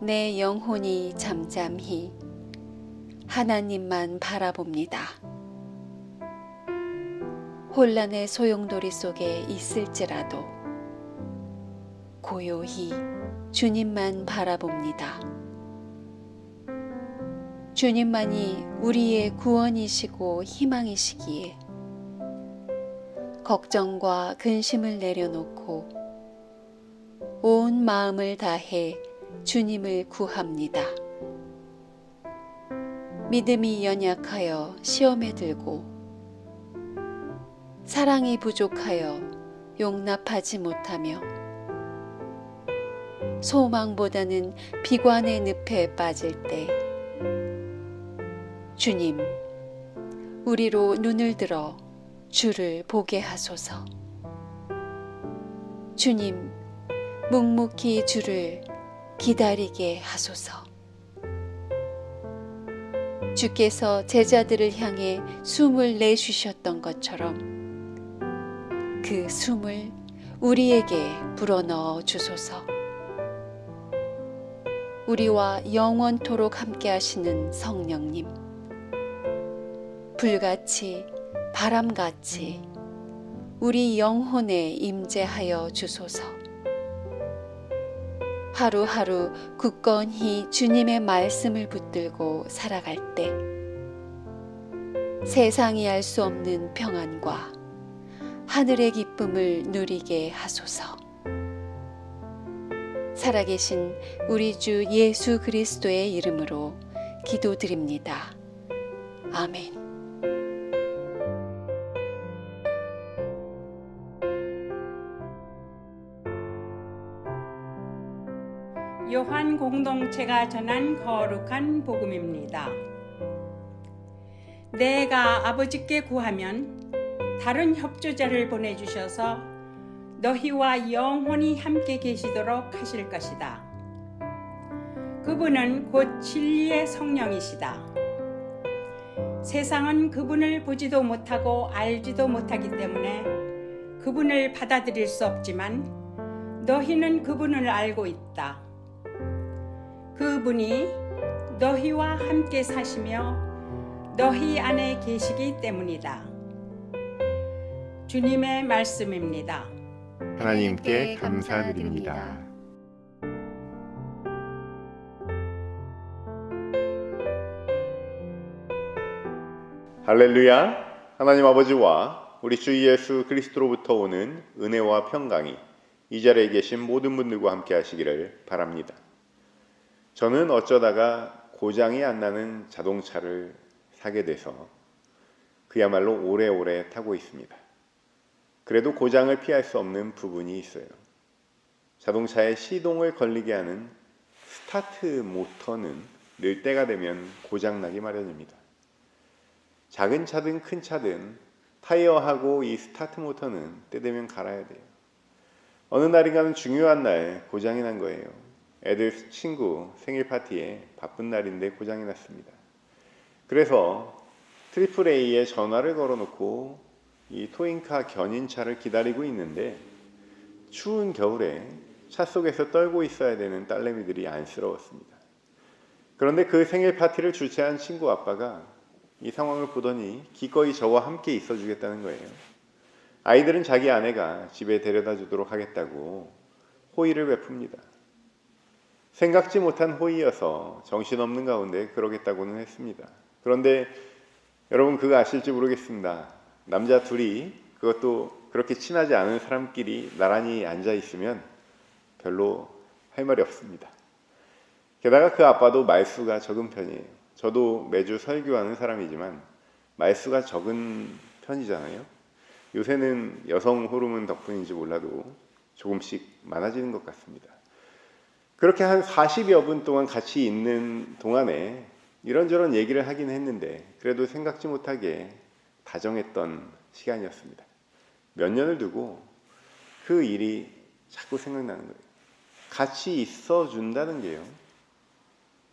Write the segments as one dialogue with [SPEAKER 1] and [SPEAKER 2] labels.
[SPEAKER 1] 내 영혼이 잠잠히 하나님만 바라봅니다. 혼란의 소용돌이 속에 있을지라도 고요히 주님만 바라봅니다. 주님만이 우리의 구원이시고 희망이시기에 걱정과 근심을 내려놓고 온 마음을 다해 주님을 구합니다. 믿음이 연약하여 시험에 들고 사랑이 부족하여 용납하지 못하며 소망보다는 비관의 늪에 빠질 때 주님, 우리로 눈을 들어 주를 보게 하소서. 주님, 묵묵히 주를 기다리게 하소서. 주께서 제자들을 향해 숨을 내쉬셨던 것처럼 그 숨을 우리에게 불어넣어 주소서. 우리와 영원토록 함께 하시는 성령님, 불같이 바람같이 우리 영혼에 임재하여 주소서. 하루하루 굳건히 주님의 말씀을 붙들고 살아갈 때 세상이 알 수 없는 평안과 하늘의 기쁨을 누리게 하소서. 살아계신 우리 주 예수 그리스도의 이름으로 기도드립니다. 아멘.
[SPEAKER 2] 요한 공동체가 전한 거룩한 복음입니다. 내가 아버지께 구하면 다른 협조자를 보내주셔서 너희와 영원히 함께 계시도록 하실 것이다. 그분은 곧 진리의 성령이시다. 세상은 그분을 보지도 못하고 알지도 못하기 때문에 그분을 받아들일 수 없지만 너희는 그분을 알고 있다. 그분이 너희와 함께 사시며 너희 안에 계시기 때문이다. 주님의 말씀입니다.
[SPEAKER 3] 하나님께 감사드립니다. 할렐루야! 하나님 아버지와 우리 주 예수 그리스도로부터 오는 은혜와 평강이 이 자리에 계신 모든 분들과 함께 하시기를 바랍니다. 저는 어쩌다가 고장이 안 나는 자동차를 사게 돼서 그야말로 오래오래 타고 있습니다. 그래도 고장을 피할 수 없는 부분이 있어요. 자동차의 시동을 걸리게 하는 스타트 모터는 늘 때가 되면 고장나기 마련입니다. 작은 차든 큰 차든 타이어하고 이 스타트 모터는 때 되면 갈아야 돼요. 어느 날인가는 중요한 날 고장이 난 거예요. 애들 친구 생일 파티에 바쁜 날인데 고장이 났습니다. 그래서 AAA에 전화를 걸어놓고 이 토잉카 견인차를 기다리고 있는데 추운 겨울에 차 속에서 떨고 있어야 되는 딸내미들이 안쓰러웠습니다. 그런데 그 생일 파티를 주최한 친구 아빠가 이 상황을 보더니 기꺼이 저와 함께 있어 주겠다는 거예요. 아이들은 자기 아내가 집에 데려다 주도록 하겠다고 호의를 베풉니다. 생각지 못한 호의여서 정신없는 가운데 그러겠다고는 했습니다. 그런데 여러분 그거 아실지 모르겠습니다. 남자 둘이, 그것도 그렇게 친하지 않은 사람끼리 나란히 앉아 있으면 별로 할 말이 없습니다. 게다가 그 아빠도 말수가 적은 편이에요. 저도 매주 설교하는 사람이지만 말수가 적은 편이잖아요. 요새는 여성 호르몬 덕분인지 몰라도 조금씩 많아지는 것 같습니다. 그렇게 한 40여 분 동안 같이 있는 동안에 이런저런 얘기를 하긴 했는데 그래도 생각지 못하게 다정했던 시간이었습니다. 몇 년을 두고 그 일이 자꾸 생각나는 거예요. 같이 있어 준다는 게요,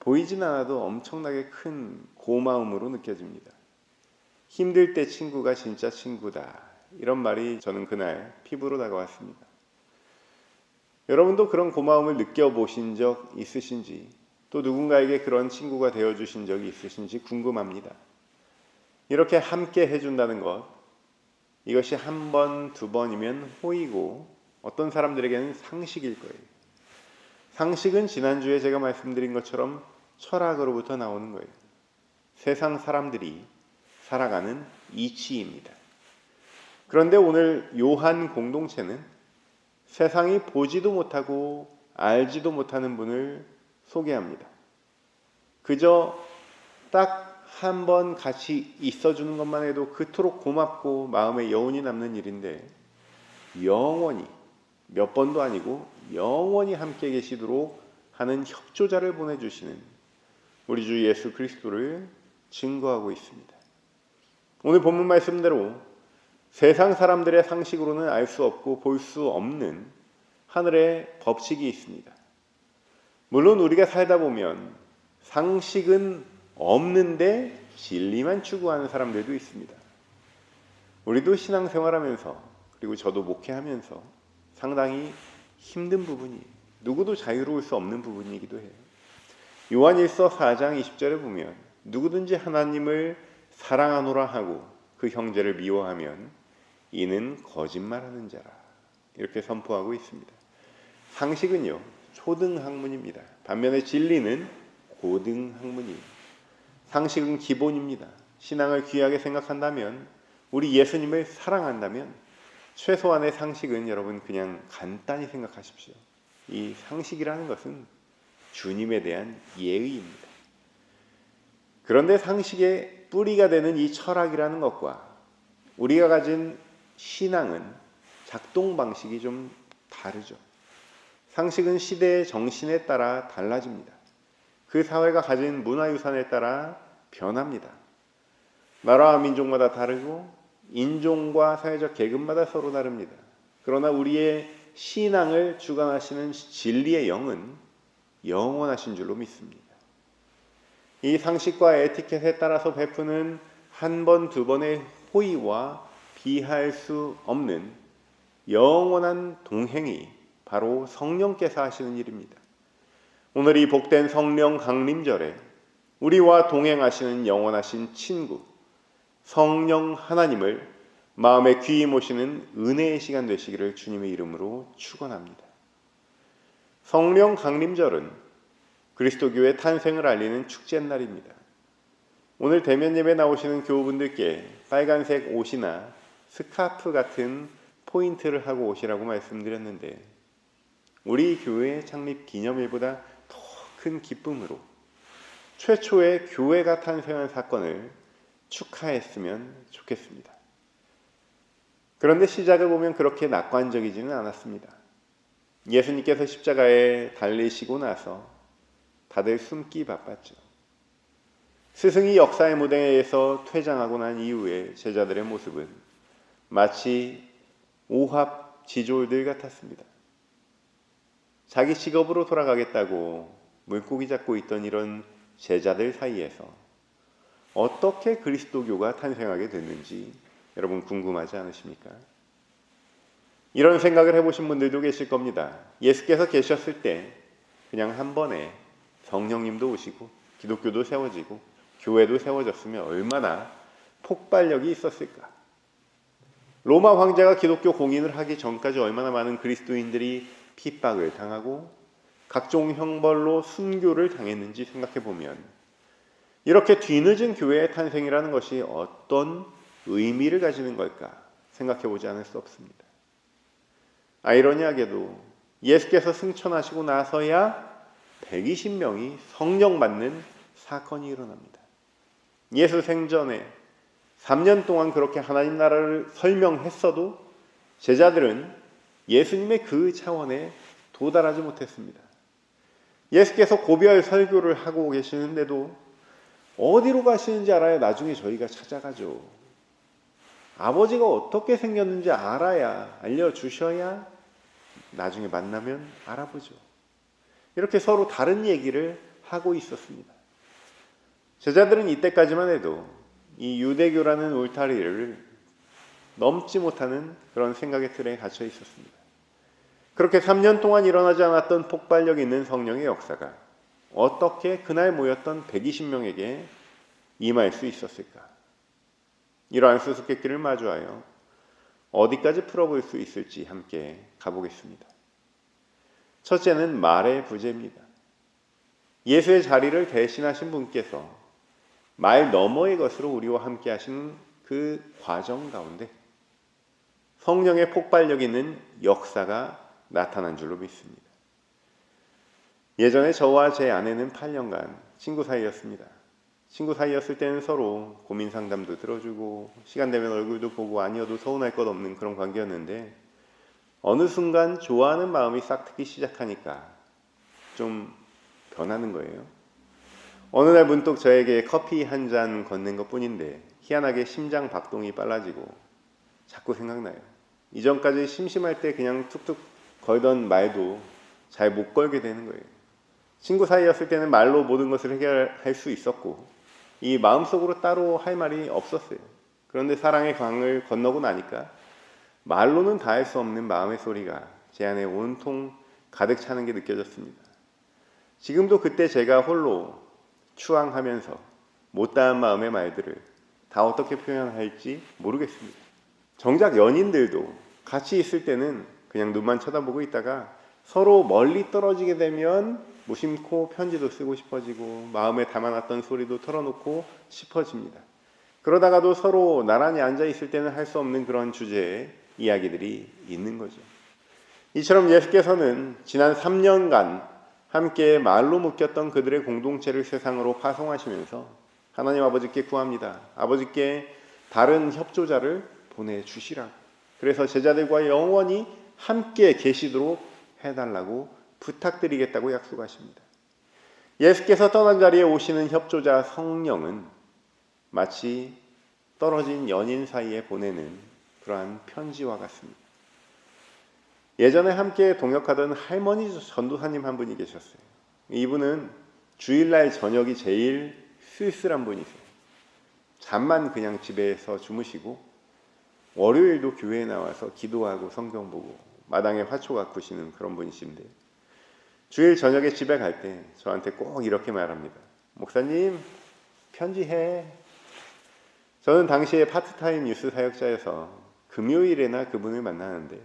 [SPEAKER 3] 보이진 않아도 엄청나게 큰 고마움으로 느껴집니다. 힘들 때 친구가 진짜 친구다, 이런 말이 저는 그날 피부로 다가왔습니다. 여러분도 그런 고마움을 느껴보신 적 있으신지, 또 누군가에게 그런 친구가 되어주신 적이 있으신지 궁금합니다. 이렇게 함께 해준다는 것, 이것이 한 번, 두 번이면 호의고 어떤 사람들에게는 상식일 거예요. 상식은 지난주에 제가 말씀드린 것처럼 철학으로부터 나오는 거예요. 세상 사람들이 살아가는 이치입니다. 그런데 오늘 요한 공동체는 세상이 보지도 못하고 알지도 못하는 분을 소개합니다. 그저 딱 한 번 같이 있어주는 것만 해도 그토록 고맙고 마음에 여운이 남는 일인데 영원히, 몇 번도 아니고 영원히 함께 계시도록 하는 협조자를 보내주시는 우리 주 예수 그리스도를 증거하고 있습니다. 오늘 본문 말씀대로 세상 사람들의 상식으로는 알 수 없고 볼 수 없는 하늘의 법칙이 있습니다. 물론 우리가 살다 보면 상식은 없는데 진리만 추구하는 사람들도 있습니다. 우리도 신앙생활하면서, 그리고 저도 목회하면서 상당히 힘든 부분이, 누구도 자유로울 수 없는 부분이기도 해요. 요한일서 4장 20절에 보면 누구든지 하나님을 사랑하노라 하고 그 형제를 미워하면 이는 거짓말하는 자라, 이렇게 선포하고 있습니다. 상식은요, 초등학문입니다. 반면에 진리는 고등학문입니다. 상식은 기본입니다. 신앙을 귀하게 생각한다면, 우리 예수님을 사랑한다면 최소한의 상식은 여러분 그냥 간단히 생각하십시오. 이 상식이라는 것은 주님에 대한 예의입니다. 그런데 상식의 뿌리가 되는 이 철학이라는 것과 우리가 가진 신앙은 작동 방식이 좀 다르죠. 상식은 시대의 정신에 따라 달라집니다. 그 사회가 가진 문화유산에 따라 변합니다. 나라와 민족마다 다르고 인종과 사회적 계급마다 서로 다릅니다. 그러나 우리의 신앙을 주관하시는 진리의 영은 영원하신 줄로 믿습니다. 이 상식과 에티켓에 따라서 베푸는 한 번, 두 번의 호의와 비할 수 없는 영원한 동행이 바로 성령께서 하시는 일입니다. 오늘 이 복된 성령 강림절에 우리와 동행하시는 영원하신 친구 성령 하나님을 마음에 귀히 모시는 은혜의 시간 되시기를 주님의 이름으로 축원합니다. 성령 강림절은 그리스도교의 탄생을 알리는 축제날입니다. 오늘 대면 예배 나오시는 교우분들께 빨간색 옷이나 스카프 같은 포인트를 하고 오시라고 말씀드렸는데, 우리 교회의 창립 기념일보다 더 큰 기쁨으로 최초의 교회가 탄생한 사건을 축하했으면 좋겠습니다. 그런데 시작을 보면 그렇게 낙관적이지는 않았습니다. 예수님께서 십자가에 달리시고 나서 다들 숨기 바빴죠. 스승이 역사의 무대에서 퇴장하고 난 이후에 제자들의 모습은 마치 오합지졸들 같았습니다. 자기 직업으로 돌아가겠다고 물고기 잡고 있던 이런 제자들 사이에서 어떻게 그리스도교가 탄생하게 됐는지 여러분 궁금하지 않으십니까? 이런 생각을 해보신 분들도 계실 겁니다. 예수께서 계셨을 때 그냥 한 번에 성령님도 오시고 기독교도 세워지고 교회도 세워졌으면 얼마나 폭발력이 있었을까? 로마 황제가 기독교 공인을 하기 전까지 얼마나 많은 그리스도인들이 핍박을 당하고 각종 형벌로 순교를 당했는지 생각해보면 이렇게 뒤늦은 교회의 탄생이라는 것이 어떤 의미를 가지는 걸까 생각해보지 않을 수 없습니다. 아이러니하게도 예수께서 승천하시고 나서야 120명이 성령 받는 사건이 일어납니다. 예수 생전에 3년 동안 그렇게 하나님 나라를 설명했어도 제자들은 예수님의 그 차원에 도달하지 못했습니다. 예수께서 고별 설교를 하고 계시는데도 어디로 가시는지 알아야 나중에 저희가 찾아가죠. 아버지가 어떻게 생겼는지 알려주셔야 나중에 만나면 알아보죠. 이렇게 서로 다른 얘기를 하고 있었습니다. 제자들은 이때까지만 해도 이 유대교라는 울타리를 넘지 못하는 그런 생각의 틀에 갇혀 있었습니다. 그렇게 3년 동안 일어나지 않았던 폭발력 있는 성령의 역사가 어떻게 그날 모였던 120명에게 임할 수 있었을까? 이러한 수수께끼를 마주하여 어디까지 풀어볼 수 있을지 함께 가보겠습니다. 첫째는 말의 부재입니다. 예수의 자리를 대신하신 분께서 말 너머의 것으로 우리와 함께 하시는 그 과정 가운데 성령의 폭발력 있는 역사가 나타난 줄로 믿습니다. 예전에 저와 제 아내는 8년간 친구 사이였습니다. 친구 사이였을 때는 서로 고민 상담도 들어주고 시간 되면 얼굴도 보고 아니어도 서운할 것 없는 그런 관계였는데 어느 순간 좋아하는 마음이 싹트기 시작하니까 좀 변하는 거예요. 어느 날 문득 저에게 커피 한 잔 건넨 것뿐인데 희한하게 심장 박동이 빨라지고 자꾸 생각나요. 이전까지 심심할 때 그냥 툭툭 걸던 말도 잘 못 걸게 되는 거예요. 친구 사이였을 때는 말로 모든 것을 해결할 수 있었고 이 마음속으로 따로 할 말이 없었어요. 그런데 사랑의 강을 건너고 나니까 말로는 다할 수 없는 마음의 소리가 제 안에 온통 가득 차는 게 느껴졌습니다. 지금도 그때 제가 홀로 추앙하면서 못다한 마음의 말들을 다 어떻게 표현할지 모르겠습니다. 정작 연인들도 같이 있을 때는 그냥 눈만 쳐다보고 있다가 서로 멀리 떨어지게 되면 무심코 편지도 쓰고 싶어지고 마음에 담아놨던 소리도 털어놓고 싶어집니다. 그러다가도 서로 나란히 앉아있을 때는 할 수 없는 그런 주제의 이야기들이 있는 거죠. 이처럼 예수께서는 지난 3년간 함께 말로 묶였던 그들의 공동체를 세상으로 파송하시면서 하나님 아버지께 구합니다. 아버지께 다른 협조자를 보내주시라. 그래서 제자들과 영원히 함께 계시도록 해달라고 부탁드리겠다고 약속하십니다. 예수께서 떠난 자리에 오시는 협조자 성령은 마치 떨어진 연인 사이에 보내는 그러한 편지와 같습니다. 예전에 함께 동역하던 할머니 전도사님 한 분이 계셨어요. 이분은 주일날 저녁이 제일 쓸쓸한 분이세요. 잠만 그냥 집에서 주무시고 월요일도 교회에 나와서 기도하고 성경 보고 마당에 화초 가꾸시는 그런 분이신데 주일 저녁에 집에 갈 때 저한테 꼭 이렇게 말합니다. 목사님 편지해. 저는 당시에 파트타임 뉴스 사역자여서 금요일에나 그분을 만나는데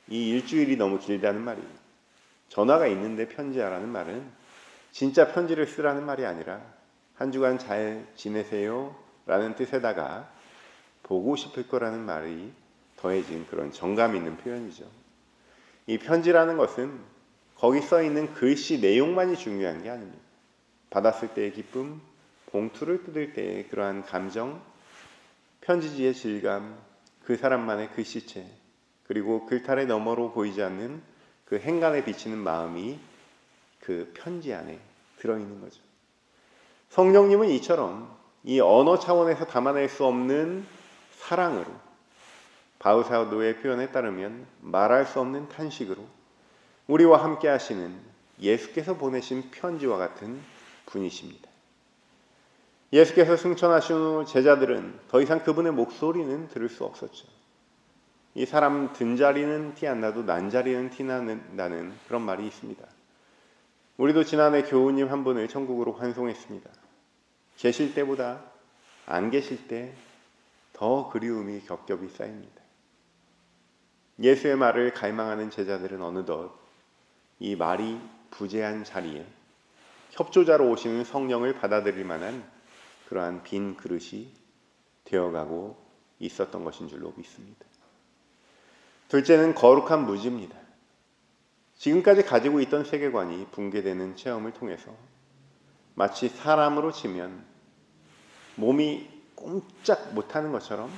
[SPEAKER 3] 이 일주일이 너무 길다는 말이 전화가 있는데 편지하라는 말은 진짜 편지를 쓰라는 말이 아니라 한 주간 잘 지내세요 라는 뜻에다가 보고 싶을 거라는 말이 더해진 그런 정감 있는 표현이죠. 이 편지라는 것은 거기 써 있는 글씨 내용만이 중요한 게 아닙니다. 받았을 때의 기쁨, 봉투를 뜯을 때의 그러한 감정, 편지지의 질감, 그 사람만의 글씨체, 그리고 글탈의 너머로 보이지 않는 그 행간에 비치는 마음이 그 편지 안에 들어있는 거죠. 성령님은 이처럼 이 언어 차원에서 담아낼 수 없는 사랑으로 바우사도의 표현에 따르면 말할 수 없는 탄식으로 우리와 함께 하시는 예수께서 보내신 편지와 같은 분이십니다. 예수께서 승천하신 후 제자들은 더 이상 그분의 목소리는 들을 수 없었죠. 이 사람 든자리는 티 안 나도 난자리는 티 나는 그런 말이 있습니다. 우리도 지난해 교우님 한 분을 천국으로 환송했습니다. 계실 때보다 안 계실 때 더 그리움이 겹겹이 쌓입니다. 예수의 말을 갈망하는 제자들은 어느덧 이 말이 부재한 자리에 협조자로 오시는 성령을 받아들일 만한 그러한 빈 그릇이 되어가고 있었던 것인 줄로 믿습니다. 둘째는 거룩한 무지입니다. 지금까지 가지고 있던 세계관이 붕괴되는 체험을 통해서 마치 사람으로 치면 몸이 꼼짝 못하는 것처럼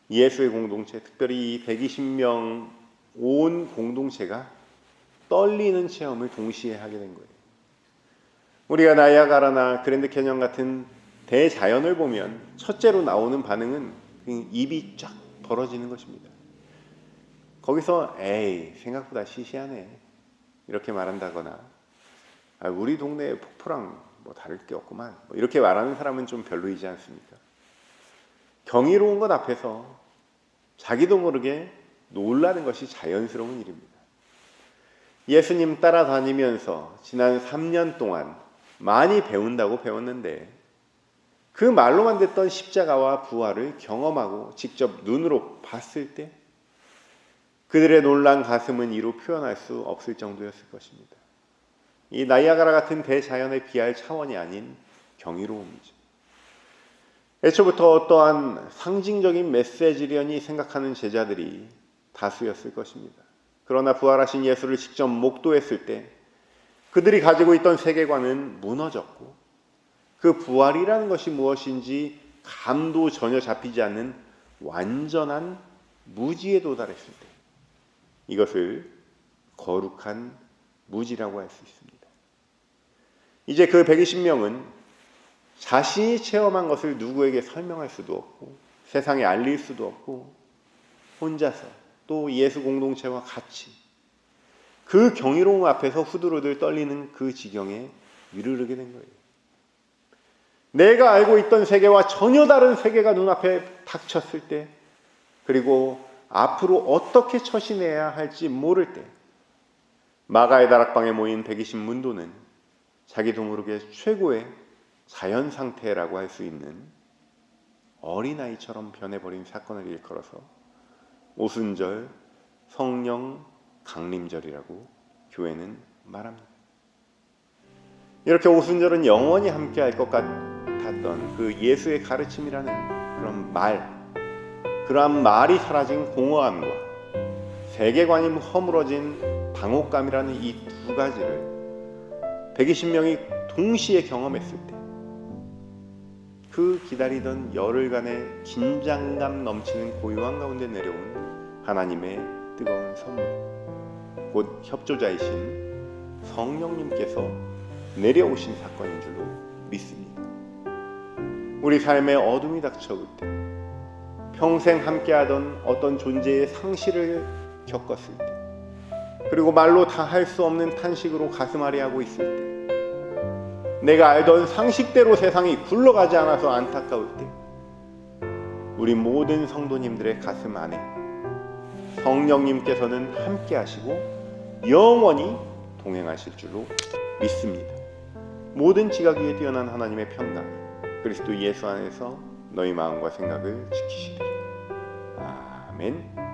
[SPEAKER 3] 예수의 공동체, 특별히 이 120명 온 공동체가 떨리는 체험을 동시에 하게 된 거예요. 우리가 나이아가라나 그랜드 캐년 같은 대자연을 보면 첫째로 나오는 반응은 입이 쫙 벌어지는 것입니다. 거기서 에이 생각보다 시시하네 이렇게 말한다거나 우리 동네의 폭포랑 뭐 다를 게 없구만 이렇게 말하는 사람은 좀 별로이지 않습니까? 경이로운 것 앞에서 자기도 모르게 놀라는 것이 자연스러운 일입니다. 예수님 따라다니면서 지난 3년 동안 많이 배운다고 배웠는데 그 말로만 듣던 십자가와 부활을 경험하고 직접 눈으로 봤을 때 그들의 놀란 가슴은 이루 표현할 수 없을 정도였을 것입니다. 이 나이아가라 같은 대자연에 비할 차원이 아닌 경이로움이죠. 애초부터 어떠한 상징적인 메시지려니 생각하는 제자들이 다수였을 것입니다. 그러나 부활하신 예수를 직접 목도했을 때 그들이 가지고 있던 세계관은 무너졌고 그 부활이라는 것이 무엇인지 감도 전혀 잡히지 않는 완전한 무지에 도달했을 때 이것을 거룩한 무지라고 할 수 있습니다. 이제 그 120명은 자신이 체험한 것을 누구에게 설명할 수도 없고 세상에 알릴 수도 없고 혼자서 또 예수 공동체와 같이 그 경이로움 앞에서 후들후들 떨리는 그 지경에 이르르게 된 거예요. 내가 알고 있던 세계와 전혀 다른 세계가 눈앞에 닥쳤을 때 그리고 앞으로 어떻게 처신해야 할지 모를 때 마가의 다락방에 모인 120문도는 자기도 모르게 최고의 자연 상태라고 할 수 있는 어린아이처럼 변해버린 사건을 일컬어서 오순절 성령 강림절이라고 교회는 말합니다. 이렇게 오순절은 영원히 함께할 것 같았던 그 예수의 가르침이라는 그러한 말이 사라진 공허함과 세계관이 허물어진 당혹감이라는 이 두 가지를 120명이 동시에 경험했을 때 그 기다리던 열흘간의 긴장감 넘치는 고요한 가운데 내려온 하나님의 뜨거운 선물, 곧 협조자이신 성령님께서 내려오신 사건인 줄로 믿습니다. 우리 삶에 어둠이 닥쳐올 때, 평생 함께하던 어떤 존재의 상실을 겪었을 때, 그리고 말로 다 할 수 없는 탄식으로 가슴 아리하고 있을 때, 내가 알던 상식대로 세상이 굴러가지 않아서 안타까울 때 우리 모든 성도님들의 가슴 안에 성령님께서는 함께 하시고 영원히 동행하실 줄로 믿습니다. 모든 지각 위에 뛰어난 하나님의 평강 그리스도 예수 안에서 너희 마음과 생각을 지키시리라. 아멘.